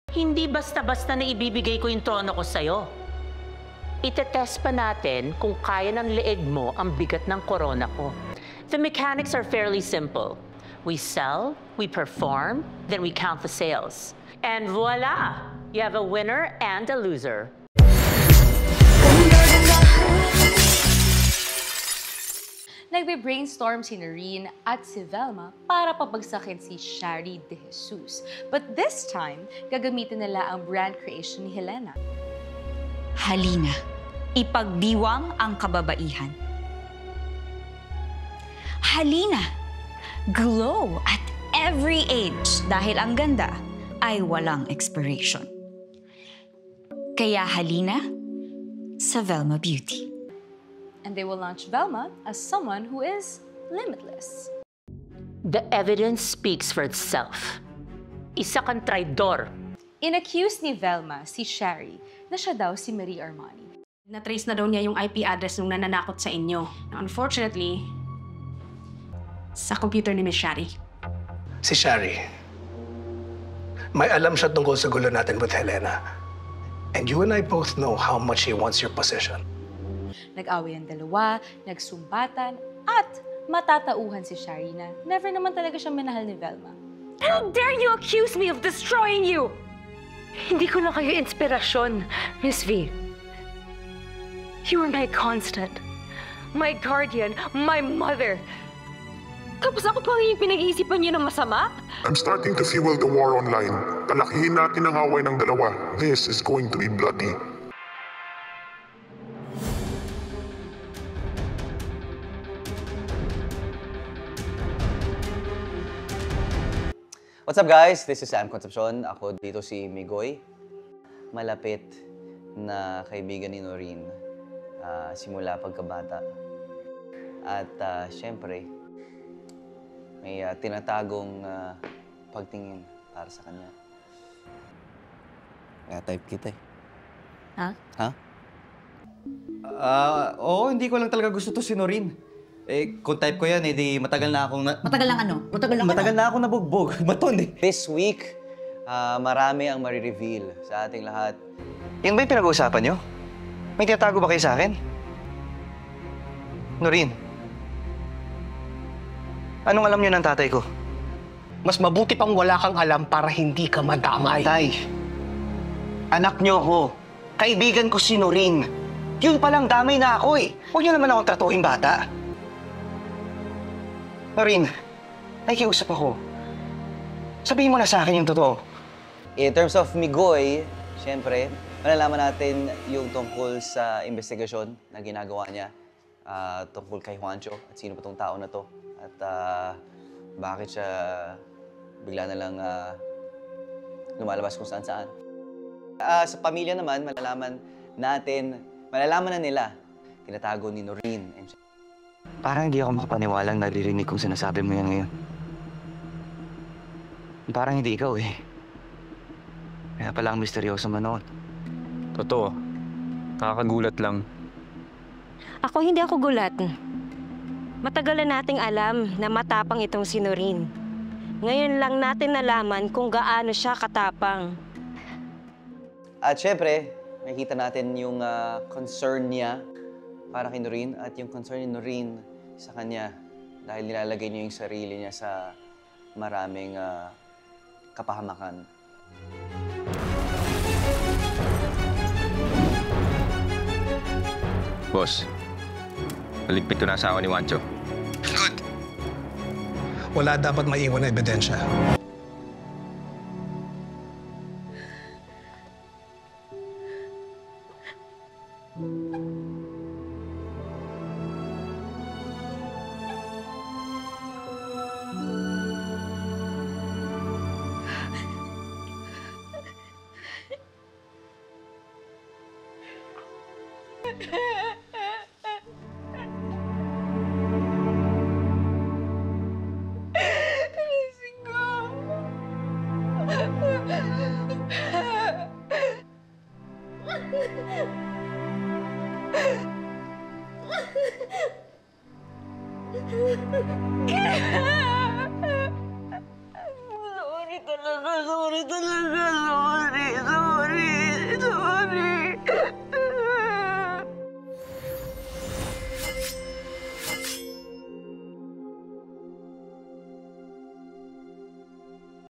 Hindi basta-basta na ibibigay ko yung trono ko sa'yo. Itetest pa natin kung kaya ng leeg mo ang bigat ng korona ko. The mechanics are fairly simple. We sell, we perform, then we count the sales. And voila! You have a winner and a loser. Nagbe-brainstorm si Noreen at si Velma para pabagsakin si Shari De Jesus. But this time, gagamitin nila ang brand creation ni Helena. Halina, ipagdiwang ang kababaihan. Halina, glow at every age dahil ang ganda ay walang expiration. Kaya halina sa Velma Beauty. And they will launch Velma as someone who is limitless. The evidence speaks for itself. Isa kang traidor. In-accuse ni Velma si Shari na siya daw si Marie Armani. Na-trace na daw niya yung IP address nung nananakot sa inyo. Unfortunately, sa computer ni Miss Shari. Si Shari, may alam siya tungkol sa gulo natin with Helena. And you and I both know how much she wants your position. Nag-away ang dalawa, nagsumbatan, at matatauhan si Shari na never naman talaga siya minahal ni Velma. How dare you accuse me of destroying you? Hindi ko na kayo inspirasyon, Miss V. You were my constant, my guardian, my mother. Tapos ako pa yung pinag-iisipan niyo ng masama? I'm starting to fuel the war online. Palakihin natin ang away ng dalawa. This is going to be bloody. What's up guys? This is Sam Concepcion. Ako dito si Migoy. Malapit na kaibigan ni Noreen simula pagkabata. At syempre, may tinatagong pagtingin para sa kanya. Kaya type kita eh. Ha? Ha? Oo, hindi ko lang talaga gusto to si Noreen. Eh, kung type ko yan, edi matagal na akong Matagal lang ano? Matagal na akong nabugbog. Maton eh. This week, marami ang marireveal sa ating lahat. Yan ba yung pinag-uusapan nyo? May tinatago ba kayo sa akin? Noreen, anong alam nyo ng tatay ko? Mas mabuti pang wala kang alam para hindi ka madamay. Tay, anak nyo ko. Kaibigan ko si Noreen. Yun palang damay na ako eh. Huwag nyo naman akong tratuhin bata. Noreen, nakikiusap ako. Sabihin mo na sa akin yung totoo. In terms of Migoy, siyempre, malalaman natin yung tungkol sa investigasyon na ginagawa niya tungkol kay Juancho at sino pa tong tao na to. At bakit siya bigla na lang lumalabas kung saan-saan. Sa pamilya naman, malalaman na nila, tinatago ni Noreen. Parang hindi ako makapaniwalang naririnig kung sinasabi mo yan ngayon. Parang hindi ikaw eh. Kaya pala ang misteryoso manood. Totoo. Nakakagulat lang. Ako hindi ako gulat. Matagal na nating alam na matapang itong si Noreen. Ngayon lang natin nalaman kung gaano siya katapang. At syempre, makikita natin yung concern niya para kay Noreen at yung concern ni Noreen sa kanya dahil nilalagay niya yung sarili niya sa maraming kapahamakan. Boss, naligpit ko na asawa ni Juancho. Good. Wala dapat maiwan na ebidensya. Sorry talaga.